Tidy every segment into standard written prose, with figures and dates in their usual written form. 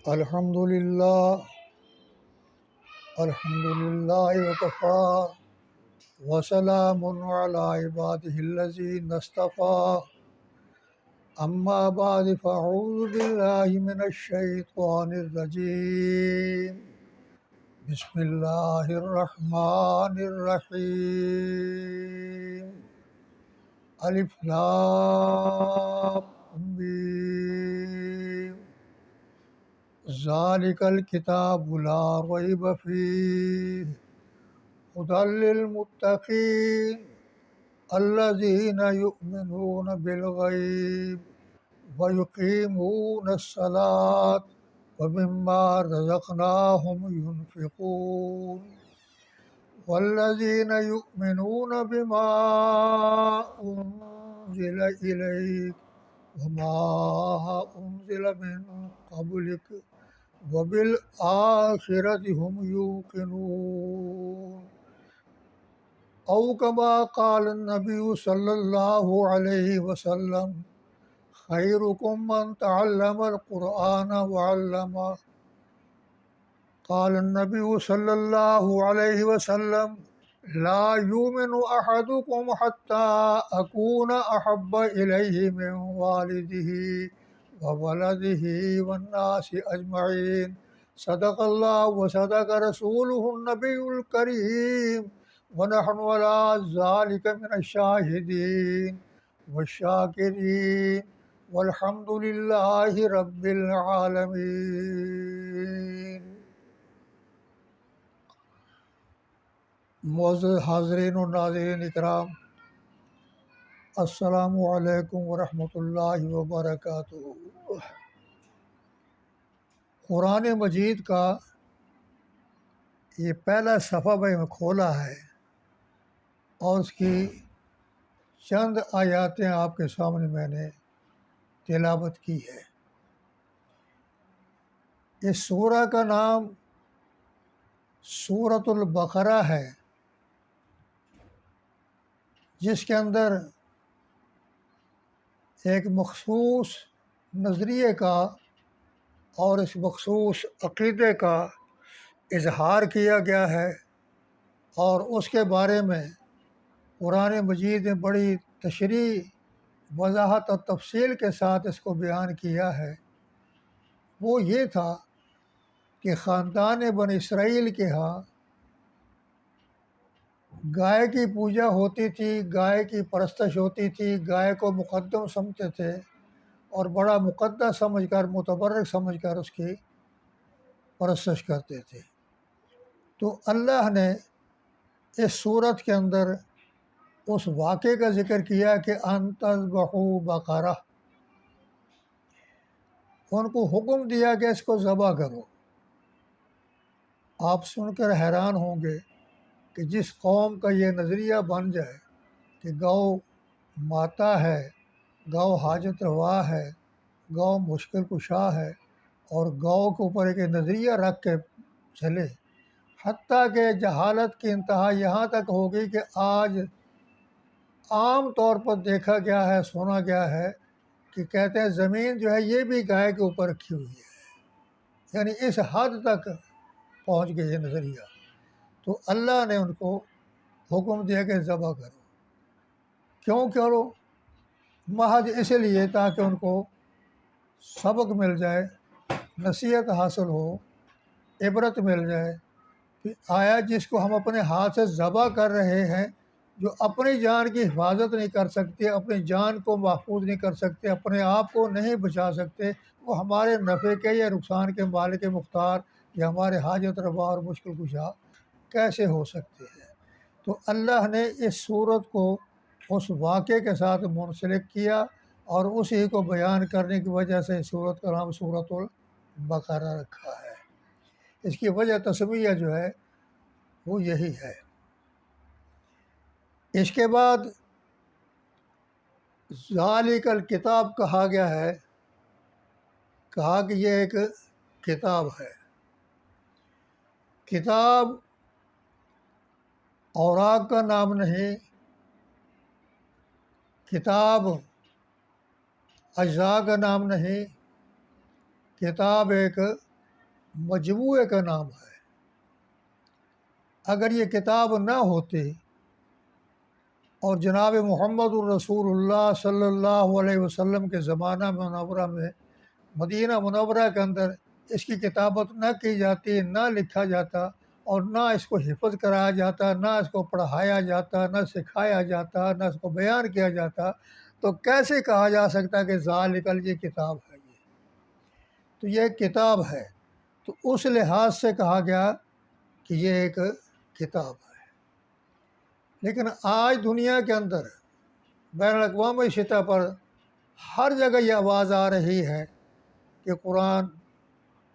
الحمد للہ الحمد للہ وکفى وسلام علی عبادہ الذین اصطفى اما بعد فاعوذ باللہ من الشیطان الرجیم بسم اللہ الرحمن الرحیم الف لام میم ذالک الکتاب لا ریب فیہ ھدی للمتقین الذین یؤمنون بالغیب ویقیمون الصلاة ومما رزقناہم ینفقون والذین یؤمنون بما انزل الیک وما انزل من قبلک وبالآخرۃ هم یوقنون او کما قال النبی صلی اللہ علیہ وسلم خیرکم من تعلم القرآن وعلمہ قال النبی صلی اللہ علیہ وسلم لا یؤمن احدکم حتی اکون احب الیہ من والدہ وولدہ والناس اجمعین صدق اللہ وصدق رسولہ النبی الکریم ونحن علی ذلک من الشاہدین والشاکرین والحمد للہ رب العالمین۔ معزز حاضرین و ناظرین اکرام، السلام علیکم ورحمۃ اللہ وبرکاتہ۔ قرآن مجید کا یہ پہلا صفحہ میں کھولا ہے اور اس کی چند آیاتیں آپ کے سامنے میں نے تلاوت کی ہے۔ اس سورہ کا نام سورۃ البقرہ ہے، جس کے اندر ایک مخصوص نظریے کا اور اس مخصوص عقیدے کا اظہار کیا گیا ہے، اور اس کے بارے میں قرآن مجید نے بڑی تشریح، وضاحت اور تفصیل کے ساتھ اس کو بیان کیا ہے۔ وہ یہ تھا کہ خاندان بنی اسرائیل کے ہاں گائے کی پوجا ہوتی تھی، گائے کی پرستش ہوتی تھی، گائے کو مقدم سمجھتے تھے اور بڑا مقدس سمجھ کر، متبرک سمجھ کر اس کی پرستش کرتے تھے۔ تو اللہ نے اس صورت کے اندر اس واقعے کا ذکر کیا کہ ان تذبحوا بقرہ، ان کو حکم دیا کہ اس کو ذبح کرو۔ آپ سن کر حیران ہوں گے کہ جس قوم کا یہ نظریہ بن جائے کہ گو ماتا ہے، گو حاجت روا ہے، گو مشکل کشا ہے، اور گو کے اوپر ایک نظریہ رکھ کے چلے، حتیٰ کہ جہالت کی انتہا یہاں تک ہوگی کہ آج عام طور پر دیکھا گیا ہے، سنا گیا ہے کہ کہتے ہیں زمین جو ہے یہ بھی گائے کے اوپر رکھی ہوئی ہے، یعنی اس حد تک پہنچ گئی یہ نظریہ۔ تو اللہ نے ان کو حکم دیا کہ ذبح کرو۔ کیوں کرو؟ محض اس لیے تاکہ ان کو سبق مل جائے، نصیحت حاصل ہو، عبرت مل جائے کہ آیا جس کو ہم اپنے ہاتھ سے ذبح کر رہے ہیں، جو اپنی جان کی حفاظت نہیں کر سکتے، اپنی جان کو محفوظ نہیں کر سکتے، اپنے آپ کو نہیں بچا سکتے، وہ ہمارے نفع کے یا نقصان کے مالک مختار یا ہمارے حاجت روا اور مشکل کشا کیسے ہو سکتے ہیں؟ تو اللہ نے اس صورت کو اس واقعے کے ساتھ منسلک کیا اور اسی کو بیان کرنے کی وجہ سے اس صورت کا نام سورۃ البقرہ رکھا ہے۔ اس کی وجہ تسمیہ جو ہے وہ یہی ہے۔ اس کے بعد ذالک الکتاب کہا گیا ہے، کہا کہ یہ ایک کتاب ہے۔ کتاب اوراق کا نام نہیں، کتاب اجزاء کا نام نہیں، کتاب ایک مجموعے کا نام ہے۔ اگر یہ کتاب نہ ہوتی اور جناب محمد الرسول اللہ صلی اللہ علیہ وسلم کے زمانہ منورہ میں مدینہ منورہ کے اندر اس کی کتابت نہ کی جاتی، نہ لکھا جاتا، اور نہ اس کو حفظ کرایا جاتا، نہ اس کو پڑھایا جاتا، نہ سکھایا جاتا، نہ اس کو بیان کیا جاتا، تو کیسے کہا جا سکتا کہ ذالک یہ کتاب ہے؟ تو یہ کتاب ہے، تو اس لحاظ سے کہا گیا کہ یہ ایک کتاب ہے۔ لیکن آج دنیا کے اندر بین الاقوامی سطح پر ہر جگہ یہ آواز آ رہی ہے کہ قرآن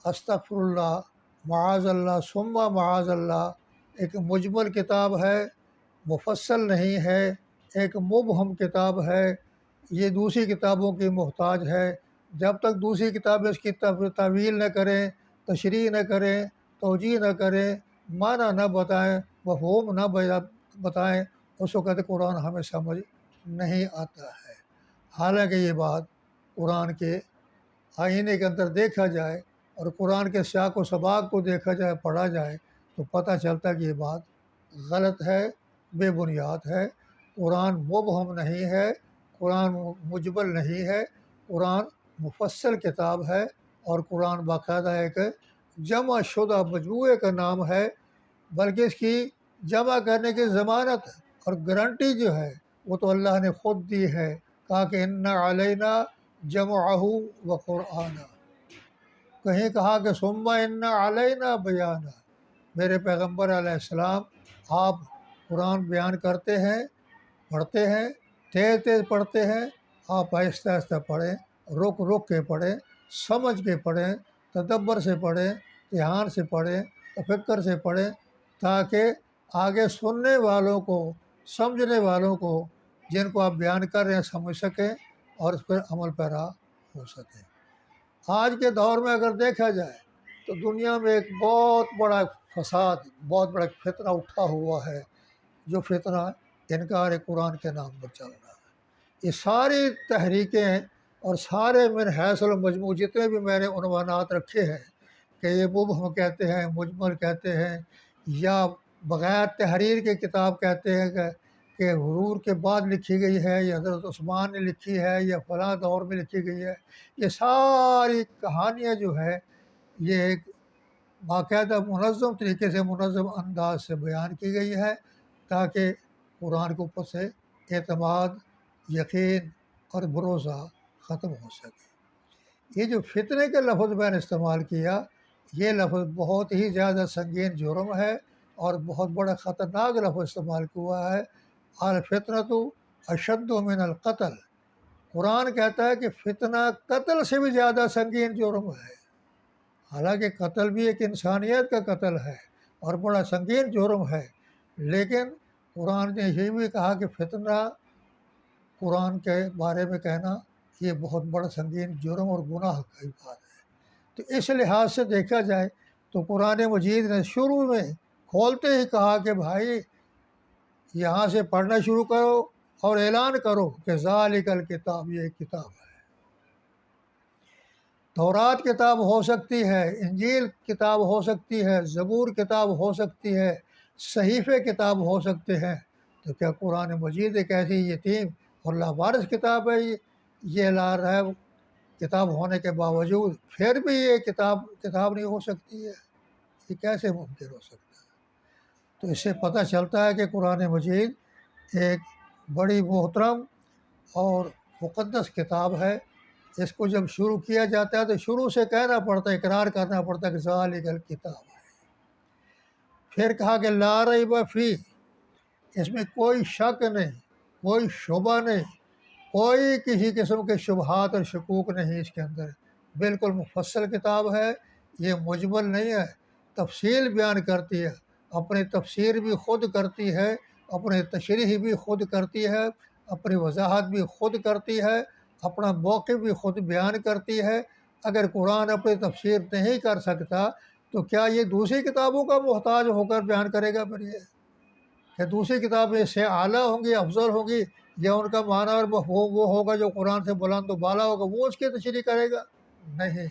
استغفر اللہ معاذ اللہ ثم معاذ اللہ ایک مجمل کتاب ہے، مفصل نہیں ہے، ایک مبہم کتاب ہے، یہ دوسری کتابوں کی محتاج ہے۔ جب تک دوسری کتابیں اس کی تعویل نہ کریں، تشریح نہ کریں، توجیہ نہ کریں، معنی نہ بتائیں، مفہوم نہ بتائیں، اس وقت قرآن ہمیں سمجھ نہیں آتا ہے۔ حالانکہ یہ بات قرآن کے آئینے کے اندر دیکھا جائے اور قرآن کے سیاق و سباق کو دیکھا جائے، پڑھا جائے، تو پتہ چلتا کہ یہ بات غلط ہے، بے بنیاد ہے۔ قرآن مبہم نہیں ہے، قرآن مجمل نہیں ہے، قرآن مفصل کتاب ہے، اور قرآن باقاعدہ ایک جمع شدہ مجموعے کا نام ہے، بلکہ اس کی جمع کرنے کی ضمانت اور گارنٹی جو ہے وہ تو اللہ نے خود دی ہے، کہا کہ ان علینا جمعہ و قرآنہ، کہیں کہا کہ ثم ان علینا بیانہ۔ میرے پیغمبر علیہ السلام آپ قرآن بیان کرتے ہیں، پڑھتے ہیں، تیز تیز پڑھتے ہیں، آپ آہستہ آہستہ پڑھیں، رک رک کے پڑھیں، سمجھ کے پڑھیں، تدبر سے پڑھیں، دھیان سے پڑھیں، تفکر سے پڑھیں، تاکہ آگے سننے والوں کو، سمجھنے والوں کو، جن کو آپ بیان کر رہے ہیں، سمجھ سکیں اور اس پر عمل پیرا ہو سکیں۔ آج کے دور میں اگر دیکھا جائے تو دنیا میں ایک بہت بڑا فساد، بہت بڑا فتنہ اٹھا ہوا ہے، جو فتنہ انکار قرآن کے نام پر چل رہا ہے۔ یہ ساری تحریکیں اور سارے من حیث المجموع جتنے بھی میں نے عنوانات رکھے ہیں کہ یہ مبہم کہتے ہیں، مجمل کہتے ہیں، یا بغیر تحریر کے کتاب کہتے ہیں کہ حضور کے بعد لکھی گئی ہے، یا حضرت عثمان نے لکھی ہے، یا فلاں دور میں لکھی گئی ہے، یہ ساری کہانیاں جو ہے یہ ایک باقاعدہ منظم طریقے سے، منظم انداز سے بیان کی گئی ہے، تاکہ قرآن کے اوپر سے اعتماد، یقین اور بھروسہ ختم ہو سکے۔ یہ جو فتنے کے لفظ میں نے استعمال کیا، یہ لفظ بہت ہی زیادہ سنگین جرم ہے اور بہت بڑا خطرناک لفظ استعمال ہوا ہے۔ الفتنۃ اشد من القتل، قرآن کہتا ہے کہ فتنہ قتل سے بھی زیادہ سنگین جرم ہے۔ حالانکہ قتل بھی ایک انسانیت کا قتل ہے اور بڑا سنگین جرم ہے، لیکن قرآن نے یہ بھی کہا کہ فتنہ قرآن کے بارے میں کہنا یہ بہت بڑا سنگین جرم اور گناہ کی بات ہے۔ تو اس لحاظ سے دیکھا جائے تو قرآن مجید نے شروع میں کھولتے ہی کہا کہ بھائی یہاں سے پڑھنا شروع کرو اور اعلان کرو کہ ذالک الکتاب، یہ کتاب ہے۔ تورات کتاب ہو سکتی ہے، انجیل کتاب ہو سکتی ہے، زبور کتاب ہو سکتی ہے، صحیفے کتاب ہو سکتے ہیں، تو کیا قرآن مجید ایک ایسی یتیم اور لاوارث کتاب ہے؟ یہ لا رہا ہے کتاب ہونے کے باوجود پھر بھی یہ کتاب نہیں ہو سکتی ہے؟ یہ کیسے ممکن ہو سکتا ہے؟ تو اس سے پتہ چلتا ہے کہ قرآن مجید ایک بڑی محترم اور مقدس کتاب ہے۔ اس کو جب شروع کیا جاتا ہے تو شروع سے کہنا پڑتا ہے، اقرار کرنا پڑتا ہے کہ ذالک الکتاب ہے۔ پھر کہا کہ لا ریب فیہ، اس میں کوئی شک نہیں، کوئی شبہ نہیں، کوئی کسی قسم کے شبہات اور شکوک نہیں اس کے اندر، بالکل مفصل کتاب ہے، یہ مجمل نہیں ہے، تفصیل بیان کرتی ہے، اپنی تفسیر بھی خود کرتی ہے، اپنی تشریح بھی خود کرتی ہے، اپنی وضاحت بھی خود کرتی ہے، اپنا موقف بھی خود بیان کرتی ہے۔ اگر قرآن اپنی تفسیر نہیں کر سکتا تو کیا یہ دوسری کتابوں کا محتاج ہو کر بیان کرے گا؟ پھر یہ کہ دوسری کتابیں اس سے اعلیٰ ہوں گی، افضل ہوں گی، یا ان کا معنی اور مفہوم وہ ہوگا جو قرآن سے بلند و بالا ہوگا، وہ اس کی تشریح کرے گا؟ نہیں،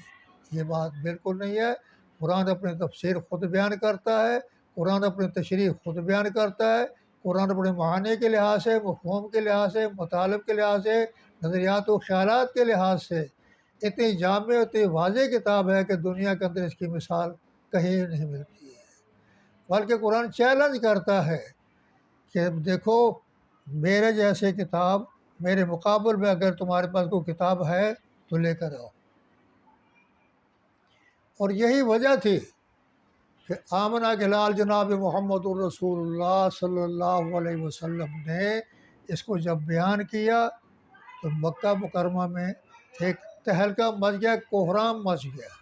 یہ بات بالکل نہیں ہے۔ قرآن اپنی تفسیر خود بیان کرتا ہے، قرآن اپنی تشریح خود بیان کرتا ہے، قرآن اپنے معنی کے لحاظ سے، مفہوم کے لحاظ سے، مطالب کے لحاظ سے، نظریات و خیالات کے لحاظ سے اتنی جامع اتنی واضح کتاب ہے کہ دنیا کے اندر اس کی مثال کہیں نہیں ملتی ہے۔ بلکہ قرآن چیلنج کرتا ہے کہ دیکھو میرے جیسے کتاب، میرے مقابل میں اگر تمہارے پاس کوئی کتاب ہے تو لے کر آؤ۔ اور یہی وجہ تھی کہ آمنہ کے لال جناب محمد الرسول اللہ صلی اللہ علیہ وسلم نے اس کو جب بیان کیا تو مکہ مکرمہ میں ایک تہلکہ مچ گیا، کوہرام مچ گیا،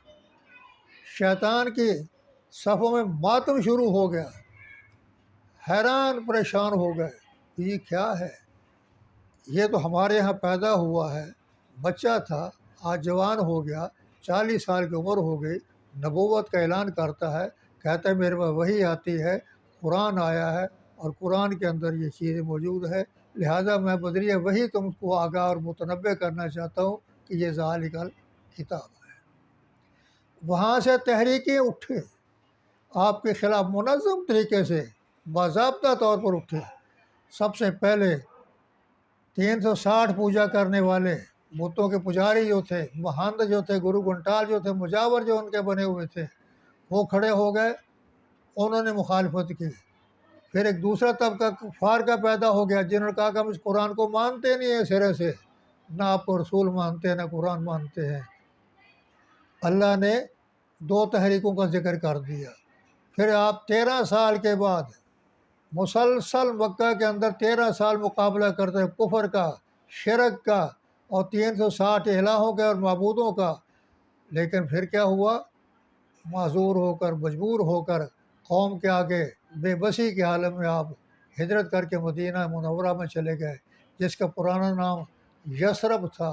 شیطان کی صفوں میں ماتم شروع ہو گیا، حیران پریشان ہو گئے کہ یہ کیا ہے، یہ تو ہمارے یہاں پیدا ہوا ہے، بچہ تھا، آج جوان ہو گیا، 40 سال کی عمر ہو گئی، نبوت کا اعلان کرتا ہے، کہتا ہے میرے پاس وحی آتی ہے، قرآن آیا ہے اور قرآن کے اندر یہ چیزیں موجود ہے، لہٰذا میں بذریعہ وحی تم کو آگاہ اور متنبع کرنا چاہتا ہوں کہ یہ ذالک کتاب ہے۔ وہاں سے تحریکیں اٹھے، آپ کے خلاف منظم طریقے سے باضابطہ طور پر اٹھے۔ سب سے پہلے 360 پوجا کرنے والے بتوں کے پجاری جو تھے، مہنت جو تھے، گرو گھنٹال جو تھے، مجاور جو ان کے بنے ہوئے تھے، وہ کھڑے ہو گئے، انہوں نے مخالفت کی۔ پھر ایک دوسرا طبقہ کفار کا پیدا ہو گیا، جنہوں نے کہا کہ ہم اس قرآن کو مانتے نہیں ہیں سرے سے، نہ آپ کو رسول مانتے ہیں نہ قرآن مانتے ہیں۔ اللہ نے 2 تحریکوں کا ذکر کر دیا۔ پھر آپ 13 سال کے بعد مسلسل مکہ کے اندر 13 سال مقابلہ کرتے ہیں کفر کا، شرک کا اور 360 الہوں کے اور معبودوں کا، لیکن پھر کیا ہوا؟ معذور ہو کر، مجبور ہو کر قوم کے آگے بے بسی کے عالم میں آپ ہجرت کر کے مدینہ منورہ میں چلے گئے، جس کا پرانا نام یثرب تھا۔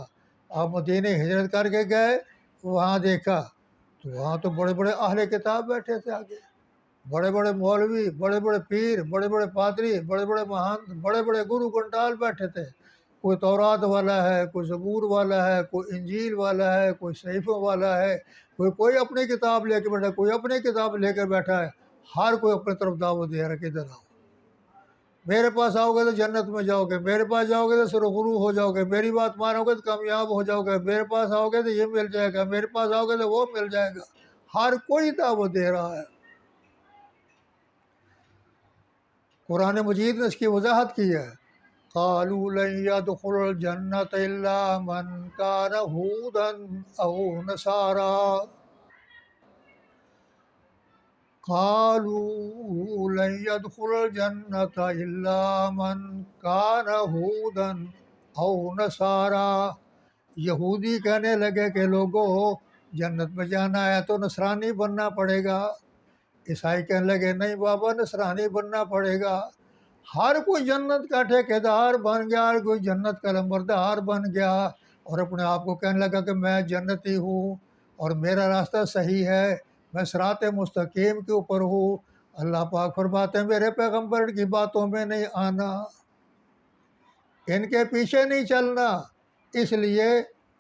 آپ مدینہ ہجرت کر کے گئے، وہاں دیکھا تو وہاں تو بڑے بڑے اہل کتاب بیٹھے تھے آگے، بڑے بڑے مولوی، بڑے بڑے پیر، بڑے بڑے پادری، بڑے بڑے مہنت، بڑے بڑے گرو گھنٹال بیٹھے تھے۔ کوئی تورات والا ہے، کوئی زبور والا ہے، کوئی انجیل والا ہے، کوئی صحیفوں والا ہے، کوئی اپنی کتاب لے کے بیٹھا، کوئی اپنی کتاب لے کے بیٹھا ہے، ہر کوئی اپنی طرف دعوت دے رہا ہے کہ ادھر آؤ، میرے پاس آؤ گے تو جنت میں جاؤ گے، میرے پاس جاؤ گے تو سرخرو ہو جاؤ گے، میری بات مانو گے تو کامیاب ہو جاؤ گے، میرے پاس آؤ گے تو یہ مل جائے گا، میرے پاس آؤ گے تو وہ مل جائے گا، ہر کوئی دعوت دے رہا ہے۔ قرآن مجید نے اس کی وضاحت کی ہے، قالوا لن يدخل الجنة الا من كان هودا او نصارا، قالوا لن يدخل الجنة الا من كان هودا او نصارا۔ یہودی کہنے لگے کہ لوگوں جنت میں جانا ہے تو نصرانی بننا پڑے گا، عیسائی کہنے لگے نہیں بابا نصرانی بننا پڑے گا۔ ہر کوئی جنت کا ٹھیکیدار بن گیا، ہر کوئی جنت کا لمبردار بن گیا اور اپنے آپ کو کہنے لگا کہ میں جنتی ہوں اور میرا راستہ صحیح ہے، میں صراط مستقیم کے اوپر ہوں۔ اللہ پاک فرماتے ہیں میرے پیغمبر کی باتوں میں نہیں آنا، ان کے پیچھے نہیں چلنا، اس لیے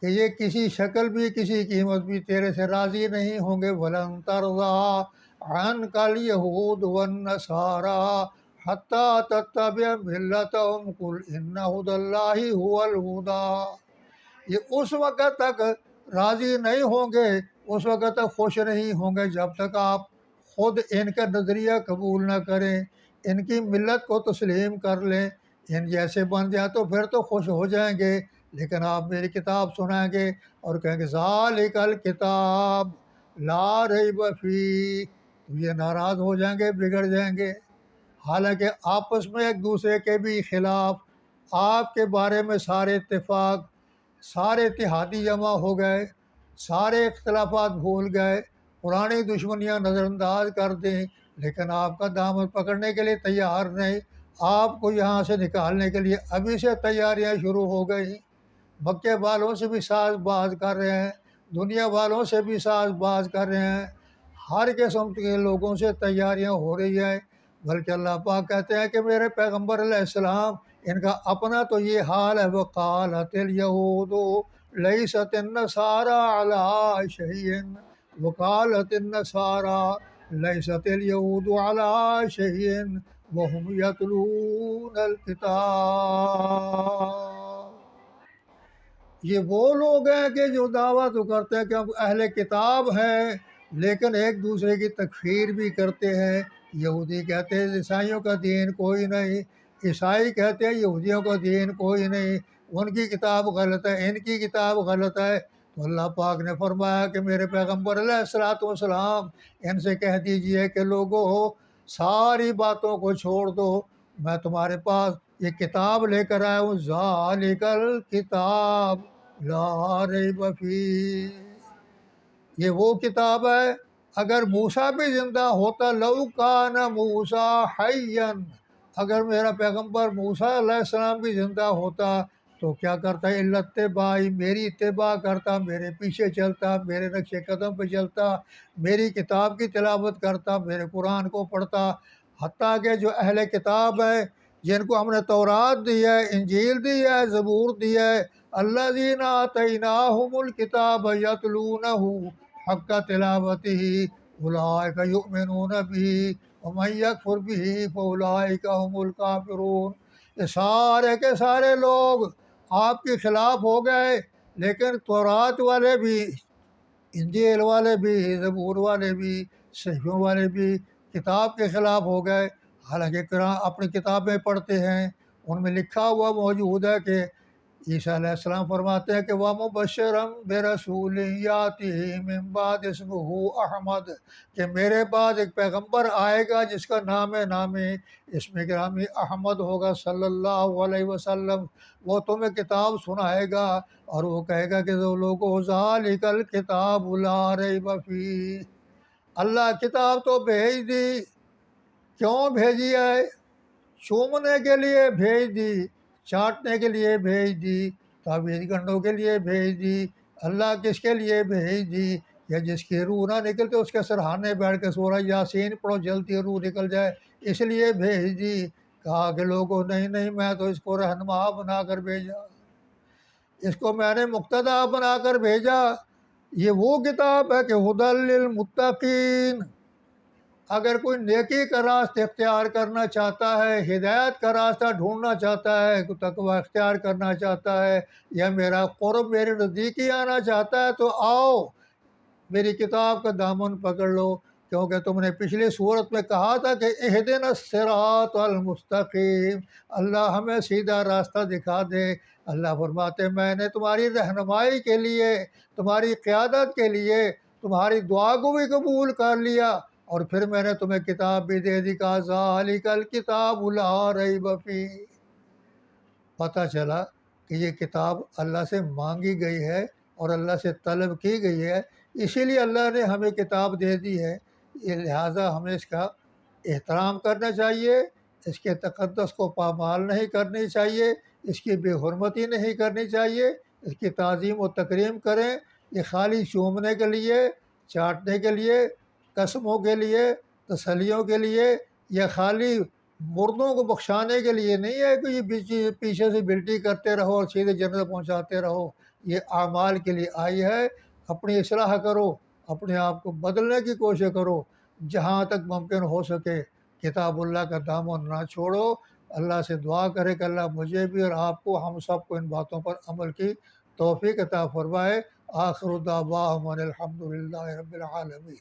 کہ یہ کسی شکل بھی کسی قیمت بھی تیرے سے راضی نہیں ہوں گے۔ وَلَن تَرْضَىٰ عَنْكَ الْيَهُودُ وَالنَّصَارَىٰ حَتَّىٰ تَتَّبِعَ مِلَّتَهُمْ قُلْ إِنَّ هُدَى اللَّهِ هُوَ الْهُدَىٰ۔ یہ اس وقت تک راضی نہیں ہوں گے، اس وقت تک خوش نہیں ہوں گے جب تک آپ خود ان کا نظریہ قبول نہ کریں، ان کی ملت کو تسلیم کر لیں، ان جیسے بن جائیں تو پھر تو خوش ہو جائیں گے، لیکن آپ میری کتاب سنائیں گے اور کہیں گے ذالک الکتاب لا ریب فیہ، تو یہ ناراض ہو جائیں گے، بگڑ جائیں گے۔ حالانکہ آپس میں ایک دوسرے کے بھی خلاف، آپ کے بارے میں سارے اتفاق، سارے اتحادی جمع ہو گئے، سارے اختلافات بھول گئے، پرانی دشمنیاں نظر انداز کر دیں، لیکن آپ کا دامن پکڑنے کے لیے تیار نہیں، آپ کو یہاں سے نکالنے کے لیے ابھی سے تیاریاں شروع ہو گئی۔ مکے والوں سے بھی ساز باز کر رہے ہیں، دنیا والوں سے بھی ساز باز کر رہے ہیں، ہر قسم کے لوگوں سے تیاریاں ہو رہی ہیں، بلکہ اللہ پاک کہتے ہیں کہ میرے پیغمبر علیہ السلام ان کا اپنا تو یہ حال ہے، وقالت الیہود لیست النصارى علی شیء وقالت النصارى لیست الیہود علی شیء وهم یتلون الکتاب۔ یہ وہ لوگ ہیں کہ جو دعویٰ تو کرتے ہیں کہ ہم اہل کتاب ہیں، لیکن ایک دوسرے کی تکفیر بھی کرتے ہیں۔ یہودی کہتے ہیں عیسائیوں کا دین کوئی نہیں، عیسائی کہتے ہیں یہودیوں کا دین کوئی نہیں، ان کی کتاب غلط ہے، ان کی کتاب غلط ہے۔ تو اللہ پاک نے فرمایا کہ میرے پیغمبر علیہ الصلوۃ والسلام ان سے کہہ دیجئے کہ لوگو ساری باتوں کو چھوڑ دو، میں تمہارے پاس یہ کتاب لے کر آیا ہوں، ذالک الکتاب لا ریب فیہ، یہ وہ کتاب ہے۔ اگر موسیٰ بھی زندہ ہوتا، لو کان موسیٰ حیا، اگر میرا پیغمبر موسیٰ علیہ السلام بھی زندہ ہوتا تو کیا کرتا ہے، الا اتباعی، میری اتباع کرتا، میرے پیچھے چلتا، میرے نقش قدم پہ چلتا، میری کتاب کی تلاوت کرتا، میرے قرآن کو پڑھتا۔ حتیٰ کہ جو اہل کتاب ہے جن کو ہم نے تورات دی ہے، انجیل دی ہے، زبور دی ہے، الذین آتیناہم الکتاب یتلونہ حق تلاوتہ اولئک یؤمنون بہ ومن یکفر بہ فاولئک هم الکافرون۔ یہ سارے کے سارے لوگ آپ کے خلاف ہو گئے، لیکن تورات والے بھی، انجیل والے بھی، زبور والے بھی، صحیفوں والے بھی کتاب کے خلاف ہو گئے۔ حالانکہ قرآن اپنی کتابیں پڑھتے ہیں، ان میں لکھا ہوا موجود ہے کہ عیسیٰ علیہ السلام فرماتے ہیں کہ وَمُبَشِّرًا بِرَسُولٍ یَأْتِی مِن بَعْدِ اسْمُهُ احمد، کہ میرے بعد ایک پیغمبر آئے گا جس کا نام اسم گرامی احمد ہوگا صلی اللہ علیہ وسلم، وہ تمہیں کتاب سنائے گا اور وہ کہے گا کہ جو لوگوں ذالک الکتاب لا ریب فیہ، اللہ کتاب تو بھیج دی، کیوں بھیجی ہے؟ چومنے کے لیے بھیج دی، چاٹنے کے لیے بھیج دی، تعویذ گنڈوں کے لیے بھیج دی۔ اللہ کس کے لیے بھیج دی؟ یا جس کی روح نہ نکلتے اس کے سرہانے بیٹھ کے سورہ یاسین پڑھو جلدی روح نکل جائے، اس لیے بھیج دی۔ کہا کہ لوگوں نہیں میں تو اس کو رہنما بنا کر بھیجا، اس کو میں نے مقتدا بنا کر بھیجا۔ یہ وہ کتاب ہے کہ ھدی للمتقین، اگر کوئی نیکی کا راستہ اختیار کرنا چاہتا ہے، ہدایت کا راستہ ڈھونڈنا چاہتا ہے، کوئی تقوی اختیار کرنا چاہتا ہے، یا میرا قرب، میرے نزدیکی آنا چاہتا ہے، تو آؤ میری کتاب کا دامن پکڑ لو، کیونکہ تم نے پچھلی صورت میں کہا تھا کہ اہدنا الصراط المستقیم، اللہ ہمیں سیدھا راستہ دکھا دے۔ اللہ فرماتے میں نے تمہاری رہنمائی کے لیے، تمہاری قیادت کے لیے تمہاری دعا کو بھی قبول کر لیا، اور پھر میں نے تمہیں کتاب بھی دے دی، کہا ذالک الکتاب لا ریب فیہ۔ پتہ چلا کہ یہ کتاب اللہ سے مانگی گئی ہے اور اللہ سے طلب کی گئی ہے، اسی لیے اللہ نے ہمیں کتاب دے دی ہے، لہٰذا ہمیں اس کا احترام کرنا چاہیے، اس کے تقدس کو پامال نہیں کرنی چاہیے، اس کی بے حرمتی نہیں کرنی چاہیے، اس کی تعظیم و تکریم کریں۔ یہ خالی چومنے کے لیے، چاٹنے کے لیے، قسموں کے لیے، تسلیوں کے لیے، یا خالی مردوں کو بخشانے کے لیے نہیں ہے کہ یہ پیچھے سے بلٹی کرتے رہو اور سیدھے جنت پہنچاتے رہو۔ یہ اعمال کے لیے آئی ہے۔ اپنی اصلاح کرو، اپنے آپ کو بدلنے کی کوشش کرو، جہاں تک ممکن ہو سکے کتاب اللہ کا دامن نہ چھوڑو۔ اللہ سے دعا کرے کہ اللہ مجھے بھی اور آپ کو، ہم سب کو ان باتوں پر عمل کی توفیق عطا فرمائے۔ آخر دعواہم ان الحمد للہ رب العالمین۔